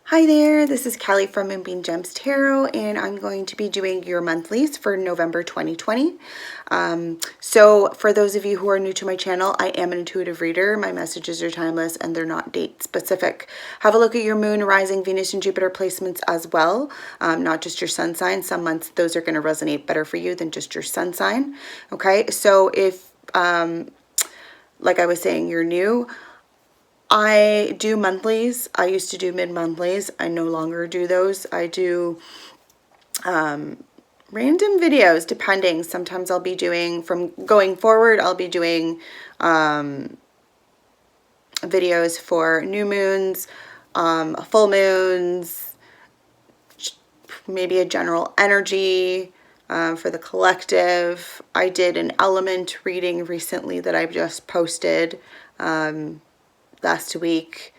Hi there, this is Kelly from Moonbean Gems Tarot, and I'm going to be doing your monthlies for November 2020. So for those of you who are new to my channel, I am an intuitive reader. My messages are timeless and they're not date specific. Have a look at your moon, rising, Venus, and Jupiter placements as well, not just your sun sign. Some months those are going to resonate better for you than just your sun sign. Okay, so if, like I was saying, you're new, I do monthlies. I used to do mid-monthlies. I no longer do those. I do random videos depending. Sometimes I'll be doing, from going forward, I'll be doing videos for new moons, full moons, maybe a general energy for the collective. I did an element reading recently that I've just posted last week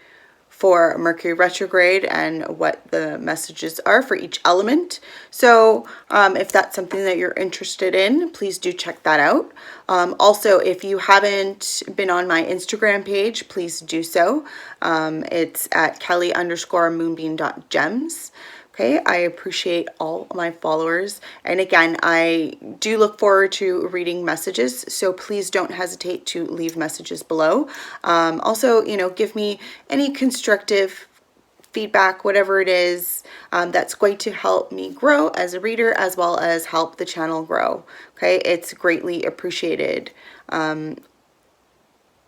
for Mercury retrograde and what the messages are for each element. So if that's something that you're interested in, please do check that out. Also, if you haven't been on my Instagram page, please do so. It's at kelly_moonbean.gems. Okay, I appreciate all my followers. And again, I do look forward to reading messages, so please don't hesitate to leave messages below. Also, you know, give me any constructive feedback, whatever it is, that's going to help me grow as a reader as well as help the channel grow. Okay, it's greatly appreciated.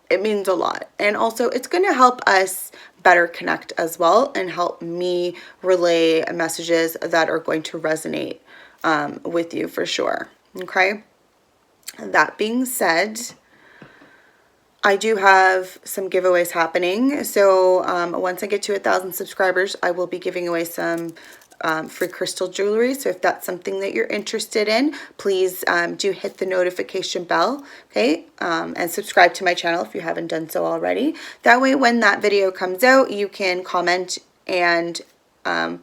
It means a lot. And also it's going to help us better connect as well and help me relay messages that are going to resonate with you for sure. Okay. That being said, I do have some giveaways happening. So once I get to 1,000 subscribers, I will be giving away some free crystal jewelry. So if that's something that you're interested in, please do hit the notification bell, okay, and subscribe to my channel if you haven't done so already. That way when that video comes out, you can comment and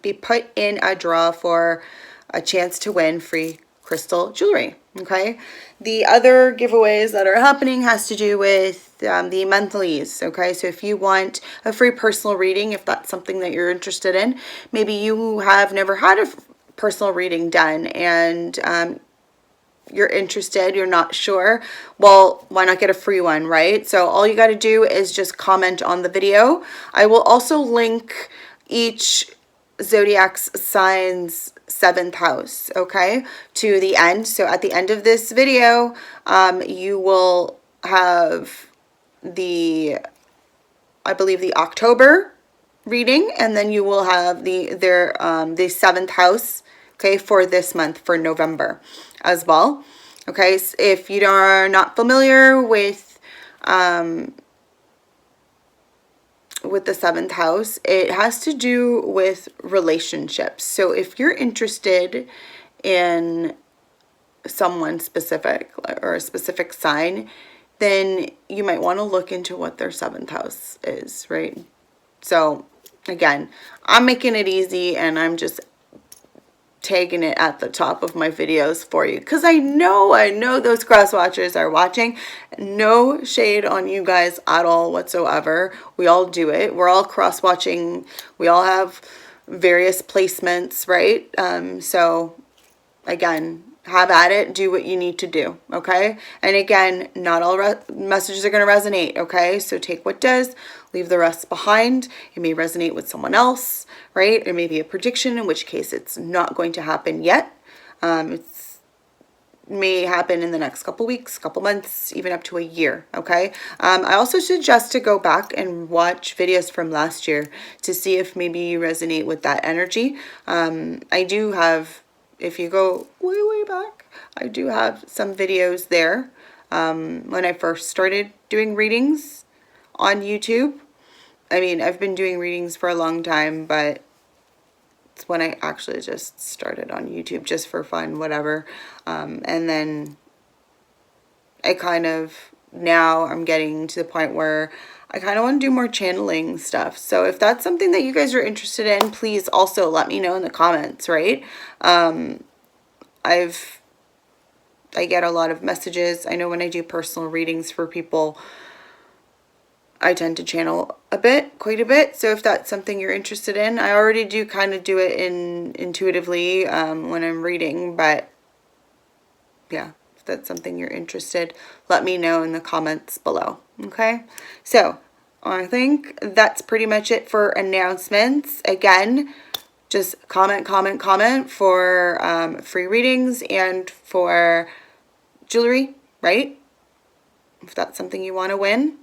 be put in a draw for a chance to win free crystal jewelry. Okay, the other giveaways that are happening has to do with the monthlies. Okay, so if you want a free personal reading, if that's something that you're interested in, maybe you have never had a personal reading done and you're interested, you're not sure, well, why not get a free one, right? So all you got to do is just comment on the video. I will also link each zodiac sign's 7th house, okay, to the end. So at the end of this video, you will have the, I believe, the October reading, and then you will have the 7th house, okay, for this month, for November as well. Okay, so if you are not familiar with the 7th house, it has to do with relationships. So if you're interested in someone specific or a specific sign, then you might want to look into what their 7th house is, right? So again, I'm making it easy and I'm just tagging it at the top of my videos for you because I know those cross watchers are watching. No shade on you guys at all whatsoever. We all do it. We're all cross watching. We all have various placements, right? So again, have at it, do what you need to do, okay? And again, not all messages are going to resonate, okay? So take what does, leave the rest behind. It may resonate with someone else, right? It may be a prediction, in which case it's not going to happen yet. It may happen in the next couple weeks, couple months, even up to a year, okay? I also suggest to go back and watch videos from last year to see if maybe you resonate with that energy. I do have, if you go way back, I do have some videos there when I first started doing readings on YouTube. I mean, I've been doing readings for a long time, but it's when I actually just started on YouTube just for fun, whatever. And then I kind of, now I'm getting to the point where I kind of want to do more channeling stuff. So if that's something that you guys are interested in, please also let me know in the comments, right? I've I get a lot of messages. I know when I do personal readings for people, I tend to channel quite a bit. So if that's something you're interested in, I already do kind of do it intuitively when I'm reading, but yeah, if that's something you're interested, let me know in the comments below. Okay, so I think that's pretty much it for announcements. Again, just comment for free readings and for jewelry, right? If that's something you want to win.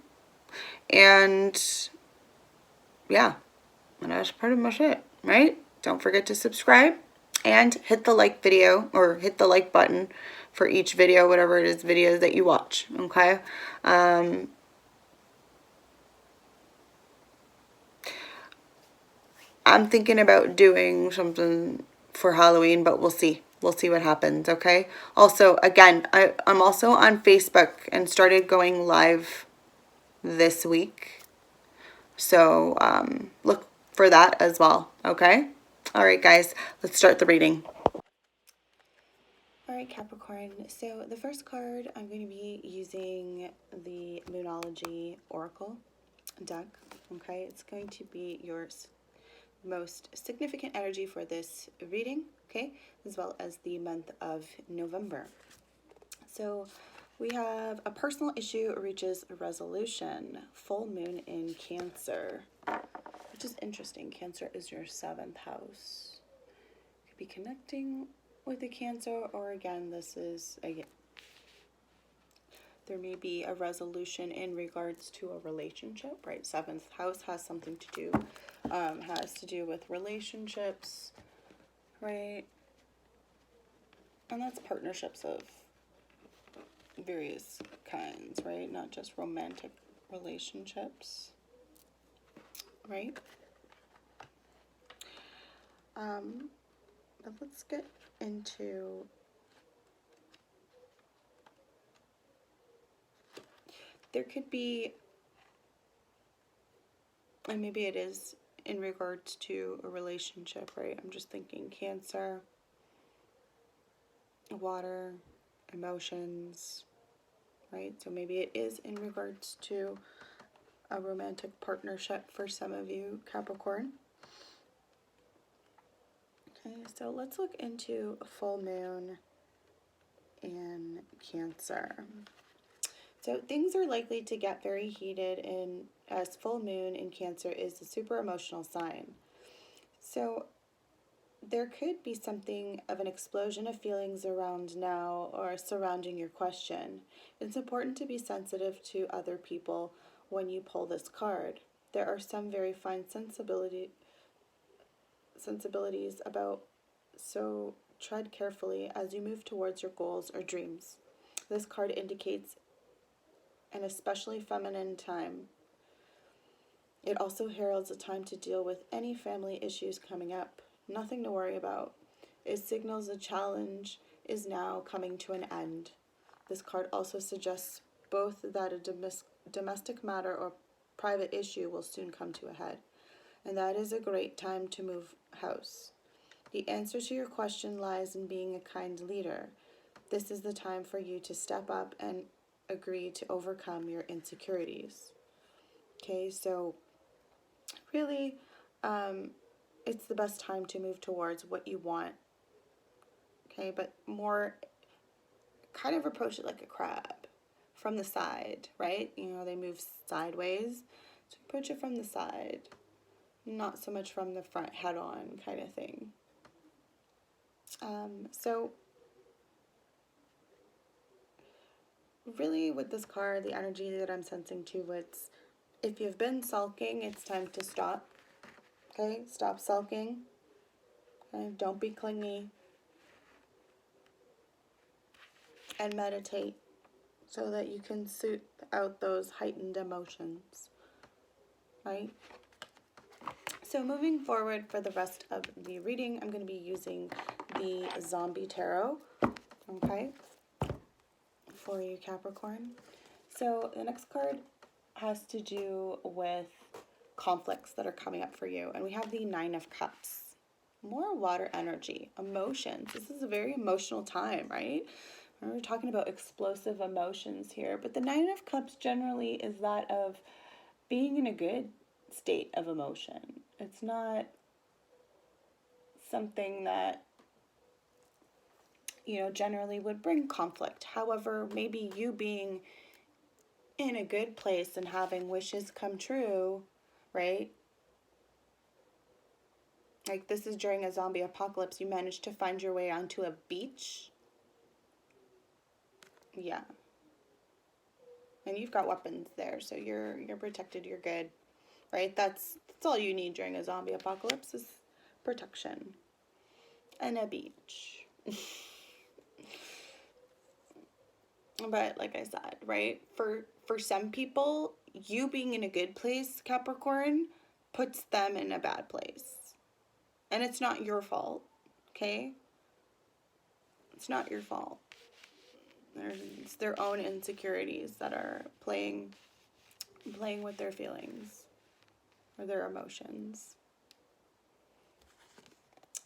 And yeah, and that's pretty much it, right? Don't forget to subscribe and hit the like video or hit the like button for each video, whatever it is videos that you watch, okay? I'm thinking about doing something for Halloween, but we'll see. We'll see what happens, okay? Also, again, I'm also on Facebook and started going live this week. So look for that as well, okay? All right, guys, let's start the reading. All right, Capricorn. So the first card, I'm going to be using the Moonology Oracle deck, okay? It's going to be your most significant energy for this reading, okay? As well as the month of November. So we have a personal issue reaches a resolution, full moon in Cancer, which is interesting. Cancer is your 7th house. Could be connecting with a Cancer, or again, this is there may be a resolution in regards to a relationship, right? 7th house has something to do, has to do with relationships, right? And that's partnerships of various kinds, right? Not just romantic relationships, right? But let's get into there could be, and maybe it is in regards to a relationship, right? I'm just thinking Cancer, water, emotions, right? So maybe it is in regards to a romantic partnership for some of you, Capricorn. Okay, so let's look into a full moon in Cancer. So things are likely to get very heated in as full moon in Cancer is a super emotional sign. So there could be something of an explosion of feelings around now or surrounding your question. It's important to be sensitive to other people when you pull this card. There are some very fine sensibilities about, so tread carefully as you move towards your goals or dreams. This card indicates an especially feminine time. It also heralds a time to deal with any family issues coming up. Nothing to worry about. It signals a challenge is now coming to an end. This card also suggests both that a domestic matter or private issue will soon come to a head, and that is a great time to move house. The answer to your question lies in being a kind leader. This is the time for you to step up and agree to overcome your insecurities. Okay, so really, it's the best time to move towards what you want. Okay, but more kind of approach it like a crab from the side, right? You know, they move sideways. So approach it from the side, not so much from the front head on kind of thing. So really with this card, the energy that I'm sensing too, it's if you've been sulking, it's time to stop. Okay, stop sulking. Okay, don't be clingy. And meditate so that you can soothe out those heightened emotions. Right? So moving forward for the rest of the reading, I'm going to be using the Zombie Tarot. Okay? For you, Capricorn. So the next card has to do with conflicts that are coming up for you. And we have the Nine of Cups. More water energy, emotions. This is a very emotional time, right? We're talking about explosive emotions here, but the Nine of Cups generally is that of being in a good state of emotion. It's not something that, you know, generally would bring conflict. However, maybe you being in a good place and having wishes come true, right? Like this is during a zombie apocalypse. You managed to find your way onto a beach. Yeah. And you've got weapons there, so you're protected, you're good. Right? That's all you need during a zombie apocalypse is protection. And a beach. But like I said, right? For some people, you being in a good place, Capricorn, puts them in a bad place. And it's not your fault, okay? It's not your fault. It's their own insecurities that are playing with their feelings or their emotions.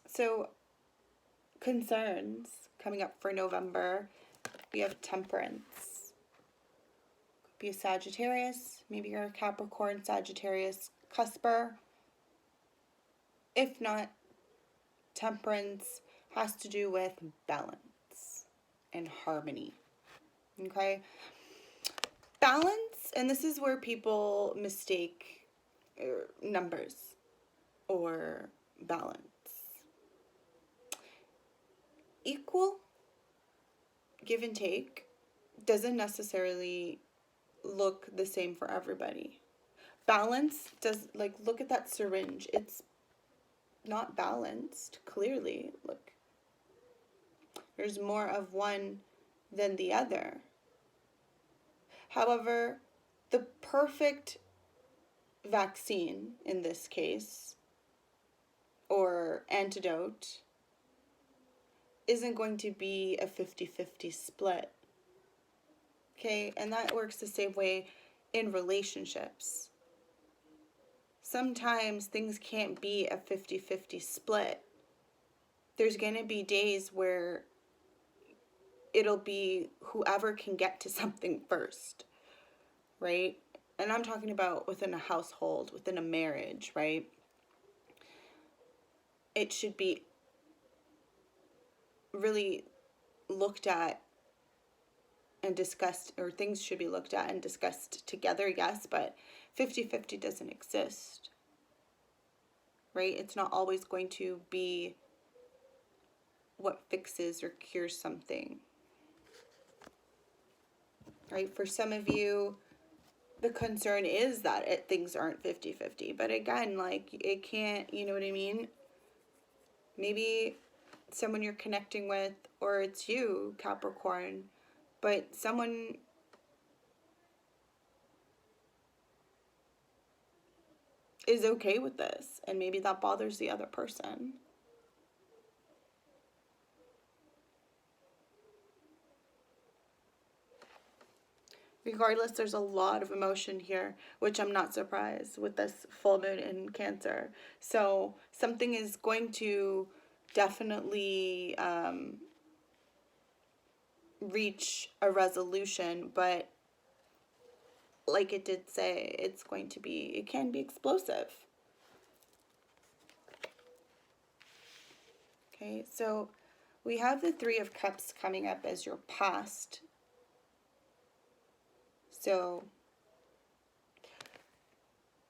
So, concerns coming up for November. We have Temperance. Could be a Sagittarius. Maybe you're a Capricorn, Sagittarius, cusper. If not, Temperance has to do with balance and harmony. Okay? Balance, and this is where people mistake numbers or balance. Equal, give and take, doesn't necessarily look the same for everybody. Balance does, like, look at that syringe. It's not balanced, clearly. Look, there's more of one than the other. However, the perfect vaccine in this case, or antidote, isn't going to be a 50-50 split. Okay, and that works the same way in relationships. Sometimes things can't be a 50-50 split. There's going to be days where it'll be whoever can get to something first, right? And I'm talking about within a household, within a marriage, right? It should be really looked at and discussed, or things should be looked at and discussed together, yes, but 50-50 doesn't exist, right? It's not always going to be what fixes or cures something, right? For some of you, the concern is that things aren't 50-50, but again, like, it can't, you know what I mean? Maybe someone you're connecting with, or it's you, Capricorn, but someone is okay with this, and maybe that bothers the other person. Regardless, there's a lot of emotion here, which I'm not surprised with this full moon in Cancer. So something is going to definitely reach a resolution, but like it did say, it can be explosive. Okay, so we have the Three of Cups coming up as your past. So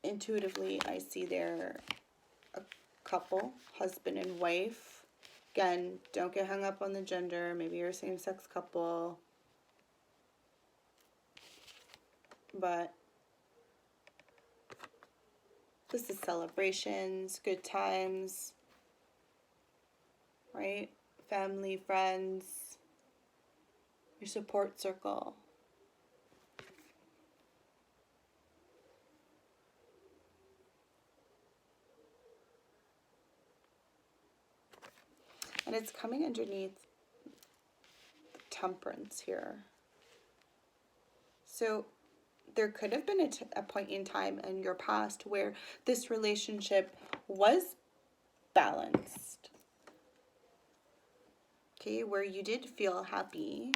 intuitively, I see there a couple, husband and wife. Again, don't get hung up on the gender. Maybe you're a same-sex couple. But this is celebrations, good times, right? Family, friends, your support circle. And it's coming underneath Temperance here. So there could have been a point in time in your past where this relationship was balanced. Okay, where you did feel happy,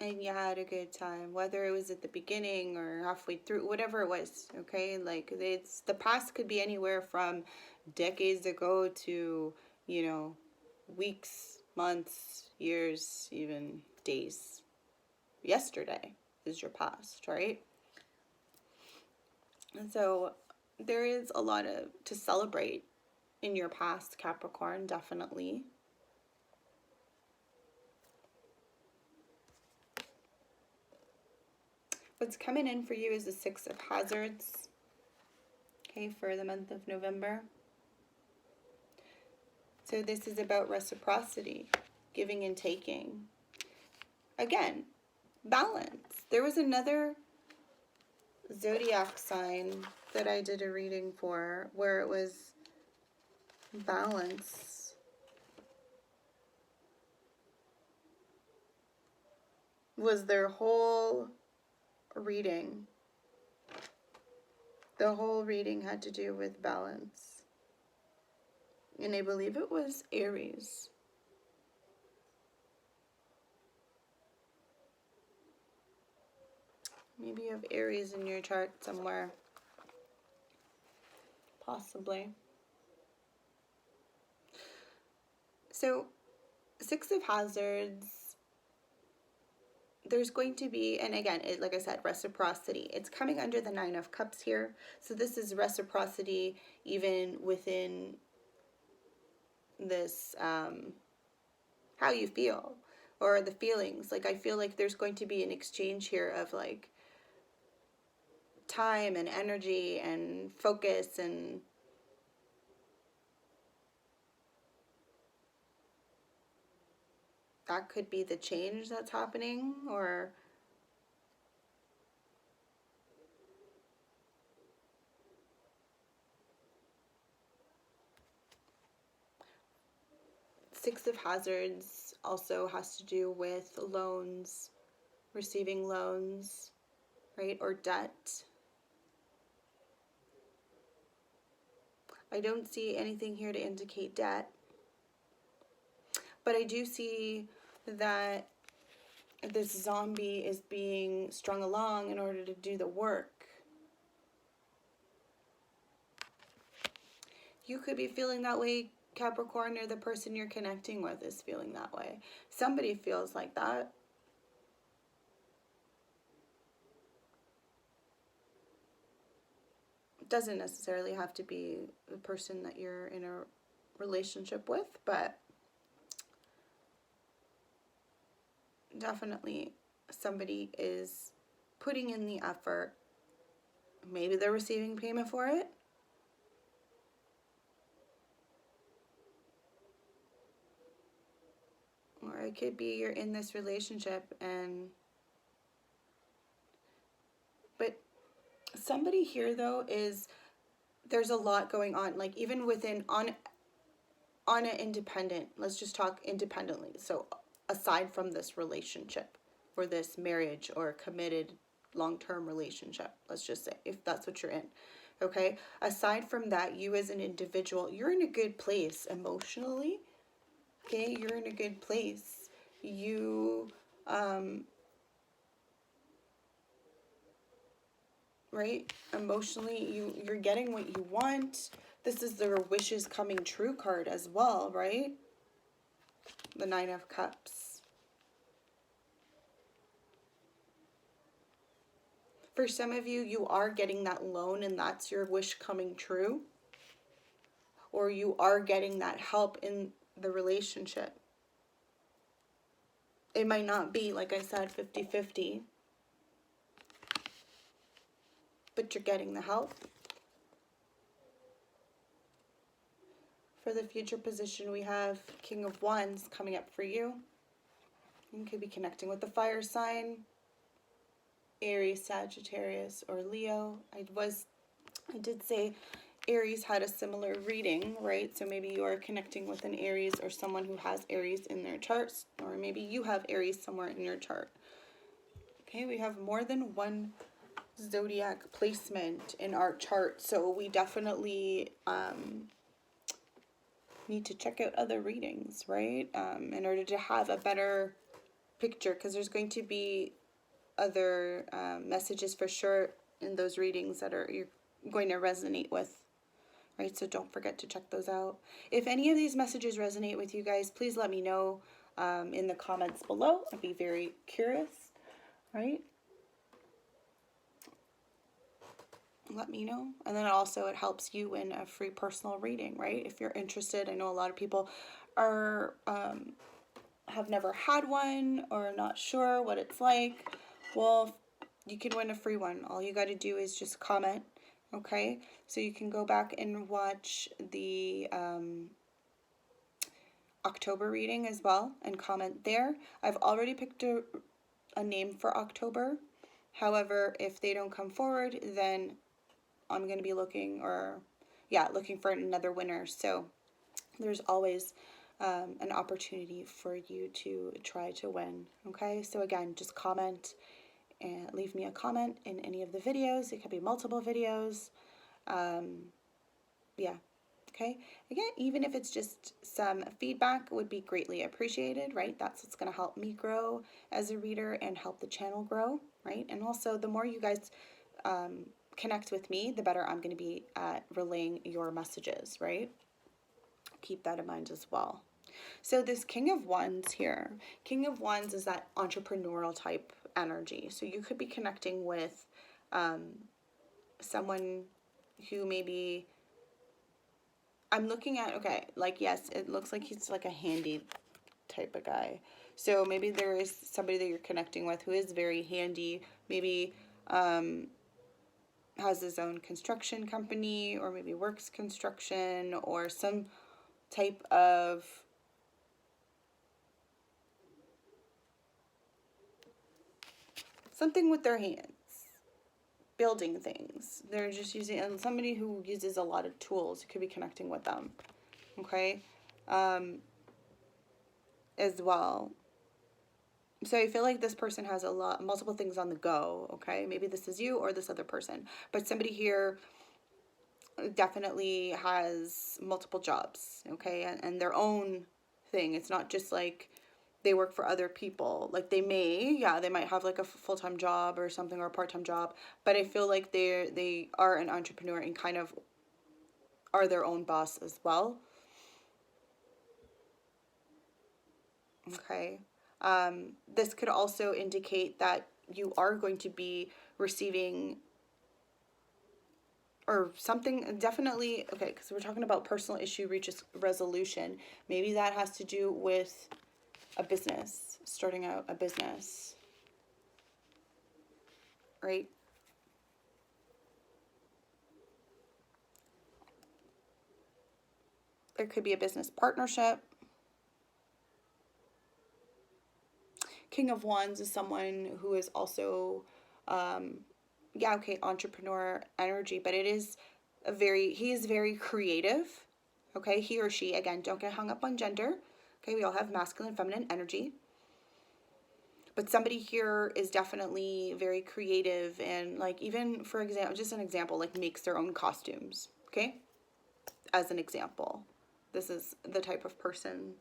and you had a good time, whether it was at the beginning or halfway through, whatever it was, okay? Like, it's, the past could be anywhere from decades ago to, you know, weeks, months, years, even days. Yesterday is your past, right? And so there is a lot to celebrate in your past, Capricorn, definitely. What's coming in for you is the Six of Hazards, okay, for the month of November. So this is about reciprocity, giving and taking. Again, balance. There was another zodiac sign that I did a reading for where it was balance. Was their whole reading. The whole reading had to do with balance. And I believe it was Aries. Maybe you have Aries in your chart somewhere. Possibly. So, Six of Hazards, there's going to be, and again, like I said, reciprocity. It's coming under the Nine of Cups here. So this is reciprocity even within this, how you feel or the feelings. Like, I feel like there's going to be an exchange here of like time and energy and focus, and that could be the change that's happening. Or Six of Hazards also has to do with loans, receiving loans, right, or debt. I don't see anything here to indicate debt, but I do see that this zombie is being strung along in order to do the work. You could be feeling that way, Capricorn, or the person you're connecting with is feeling that way. Somebody feels like that. It doesn't necessarily have to be the person that you're in a relationship with, but definitely somebody is putting in the effort. Maybe they're receiving payment for it. Or it could be you're in this relationship but somebody here though is, there's a lot going on, like even within on an independent, let's just talk independently. So aside from this relationship or this marriage or committed long-term relationship, let's just say, if that's what you're in, okay? Aside from that, you as an individual, you're in a good place emotionally, okay? You're in a good place. You, right? Emotionally, you're getting what you want. This is the wishes coming true card as well, right? The Nine of Cups. For some of you, you are getting that loan and that's your wish coming true. Or you are getting that help in the relationship. It might not be, like I said, 50-50. But you're getting the help. For the future position, we have King of Wands coming up for you. You could be connecting with the fire sign. Aries, Sagittarius, or Leo. I did say Aries had a similar reading, right? So maybe you are connecting with an Aries or someone who has Aries in their charts, or maybe you have Aries somewhere in your chart. Okay, we have more than one zodiac placement in our chart, so we definitely need to check out other readings, right? In order to have a better picture, because there's going to be other messages for sure in those readings that you're going to resonate with, right? So don't forget to check those out. If any of these messages resonate with you guys, please let me know in the comments below. I'd be very curious, right? Let me know. And then also it helps you win a free personal reading, right? If you're interested. I know a lot of people are have never had one or not sure what it's like. Well, you can win a free one. All you got to do is just comment, okay? So you can go back and watch the October reading as well and comment there. I've already picked a name for October. However, if they don't come forward, then I'm going to be looking for another winner. So there's always an opportunity for you to try to win. Okay, so again, just comment and leave me a comment in any of the videos. It could be multiple videos. Yeah. Okay. Again, even if it's just some feedback, would be greatly appreciated, right? That's what's going to help me grow as a reader and help the channel grow, right? And also, the more you guys connect with me, the better I'm going to be at relaying your messages, right? Keep that in mind as well. So this King of Wands here, King of Wands is that entrepreneurial type energy. So you could be connecting with someone who maybe, I'm looking at, okay, like, yes, it looks like he's like a handy type of guy. So maybe there is somebody that you're connecting with who is very handy, maybe has his own construction company, or maybe works construction, or some type of something with their hands, building things. They're just using, and somebody who uses a lot of tools, you could be connecting with them, okay, as well. So I feel like this person has multiple things on the go, okay? Maybe this is you or this other person, but somebody here definitely has multiple jobs, okay, and their own thing. It's not just like they work for other people. Like they might have like a full-time job or something, or a part-time job, but I feel like they are an entrepreneur and kind of are their own boss as well. Okay. This could also indicate that you are going to be receiving or something, definitely, okay, because we're talking about personal issue reaches resolution. Maybe that has to do with a business, starting out a business, right? There could be a business partnership. King of Wands is someone who is also, entrepreneur energy, but he is very creative. Okay, he or she, again, don't get hung up on gender. Okay, we all have masculine, feminine energy. But somebody here is definitely very creative and, like, even for example, just an example, like makes their own costumes. Okay, as an example, this is the type of person.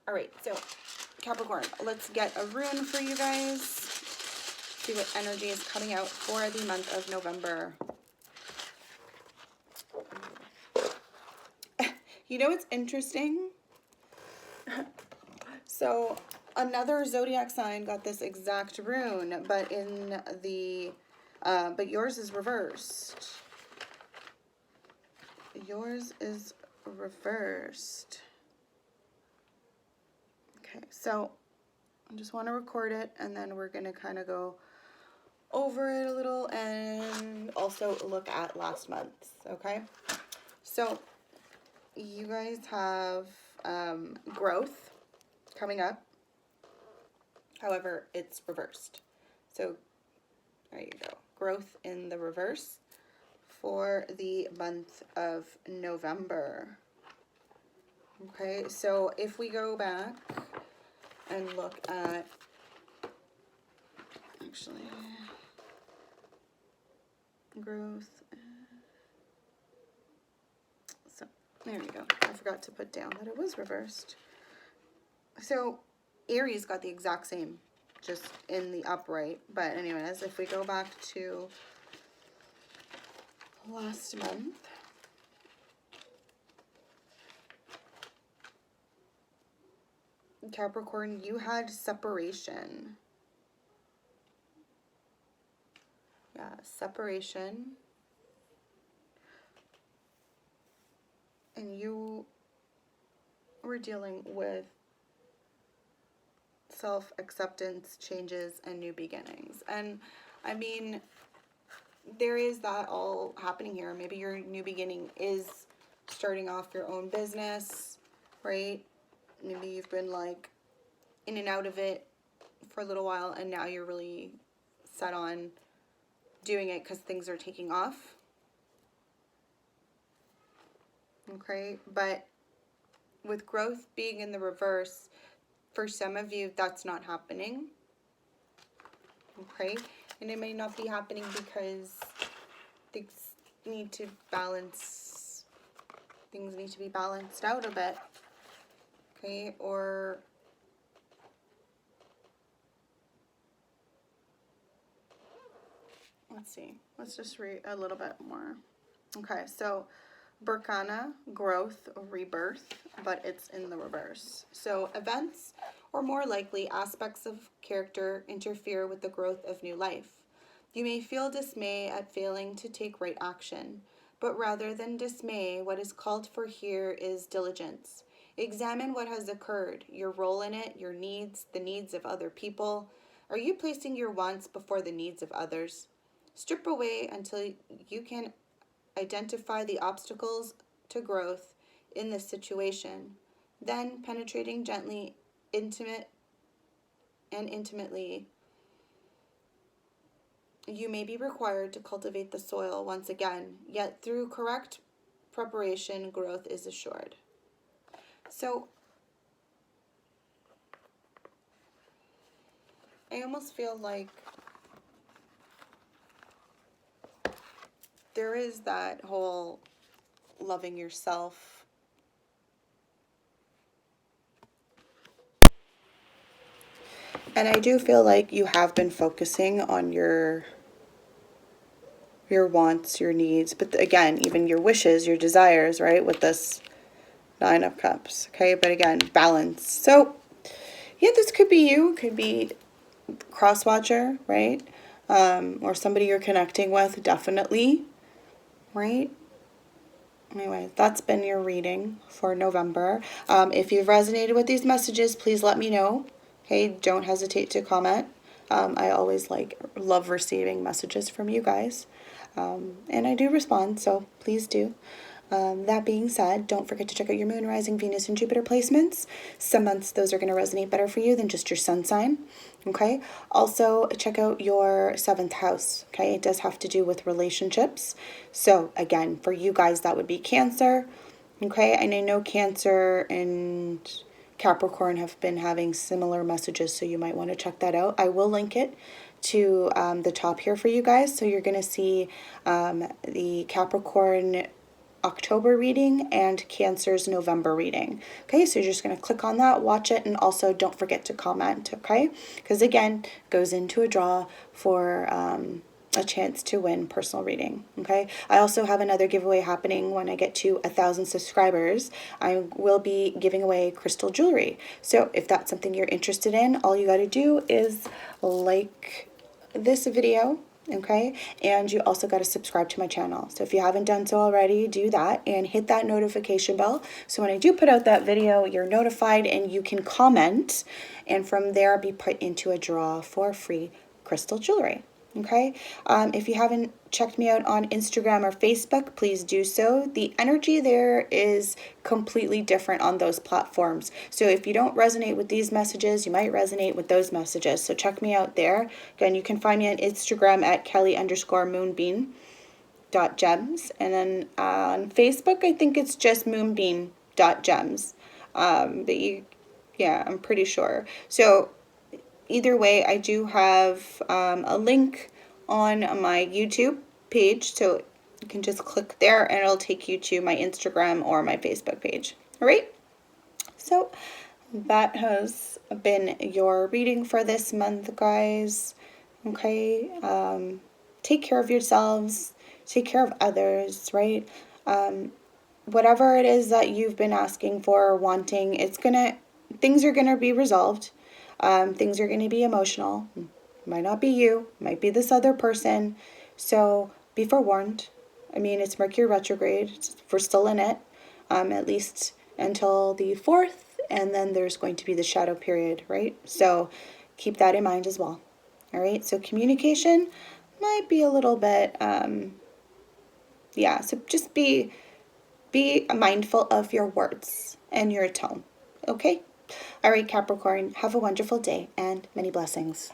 All right, so Capricorn, let's get a rune for you guys. See what energy is coming out for the month of November. You know what's interesting? So another zodiac sign got this exact rune, but but yours is reversed. Yours is reversed. Okay, so I just want to record it, and then we're going to kind of go over it a little and also look at last month's, okay? So you guys have growth coming up. However, it's reversed. So there you go. Growth in the reverse for the month of November. Okay, so if we go back and look at, actually, growth. So there we go. I forgot to put down that it was reversed. So Aries got the exact same, just in the upright. But anyways, if we go back to last month, Capricorn, you had separation. Yeah, separation. And you were dealing with self-acceptance, changes, and new beginnings. And I mean, there is that all happening here. Maybe your new beginning is starting off your own business, right? Maybe you've been like in and out of it for a little while, and now you're really set on doing it because things are taking off. Okay, but with growth being in the reverse, for some of you, that's not happening. Okay, and it may not be happening because things need to be balanced out a bit. Okay, or let's see. Let's just read a little bit more. Okay, so Berkana, growth, rebirth, but it's in the reverse. So events, or more likely aspects of character, interfere with the growth of new life. You may feel dismay at failing to take right action, but rather than dismay, what is called for here is diligence. Examine what has occurred, your role in it, your needs, the needs of other people. Are you placing your wants before the needs of others? Strip away until you can identify the obstacles to growth in this situation. Then, penetrating gently, intimately, you may be required to cultivate the soil once again, yet through correct preparation, growth is assured. So, I almost feel like there is that whole loving yourself. And I do feel like you have been focusing on your wants, your needs, but again, even your wishes, your desires, right? With this Nine of Cups, okay? But again, balance. So, yeah, this could be you. Could be cross-watcher, right? Or somebody you're connecting with, definitely, right? Anyway, that's been your reading for November. If you've resonated with these messages, please let me know. Okay, don't hesitate to comment. I always love receiving messages from you guys. And I do respond, so please do. That being said, don't forget to check out your moon, rising, Venus, and Jupiter placements. Some months those are going to resonate better for you than just your sun sign. Okay. Also, check out your 7th house. Okay. It does have to do with relationships. So, again, for you guys, that would be Cancer. Okay. And I know Cancer and Capricorn have been having similar messages, so you might want to check that out. I will link it to the top here for you guys. So, you're going to see the Capricorn October reading and Cancer's November reading. Okay, so you're just going to click on that, watch it, and also don't forget to comment, okay? Because again, goes into a draw for a chance to win personal reading, okay? I also have another giveaway happening when I get to 1,000 subscribers. I will be giving away crystal jewelry. So if that's something you're interested in, all you got to do is like this video, okay? And you also got to subscribe to my channel. So if you haven't done so already, do that and hit that notification bell. So when I do put out that video, you're notified and you can comment. And from there, be put into a draw for free crystal jewelry. Okay, if you haven't checked me out on Instagram or Facebook, please do so. The energy there is completely different on those platforms. So if you don't resonate with these messages, you might resonate with those messages. So check me out there. Again, you can find me on Instagram at Kelly_Moonbean.gems. And then on Facebook, I think it's just Moonbean.gems. Yeah, I'm pretty sure. So either way, I do have a link on my YouTube page, so you can just click there and it'll take you to my Instagram or my Facebook page. All right, so that has been your reading for this month, guys. Okay, take care of yourselves, take care of others, right? Whatever it is that you've been asking for or wanting, things are gonna be resolved. Things are gonna be emotional. Might not be you, might be this other person. So be forewarned. I mean, it's Mercury retrograde. We're still in it, at least until the 4th, and then there's going to be the shadow period, right? So keep that in mind as well. All right, so communication might be a little bit, yeah, so just be mindful of your words and your tone, okay? All right, Capricorn, have a wonderful day and many blessings.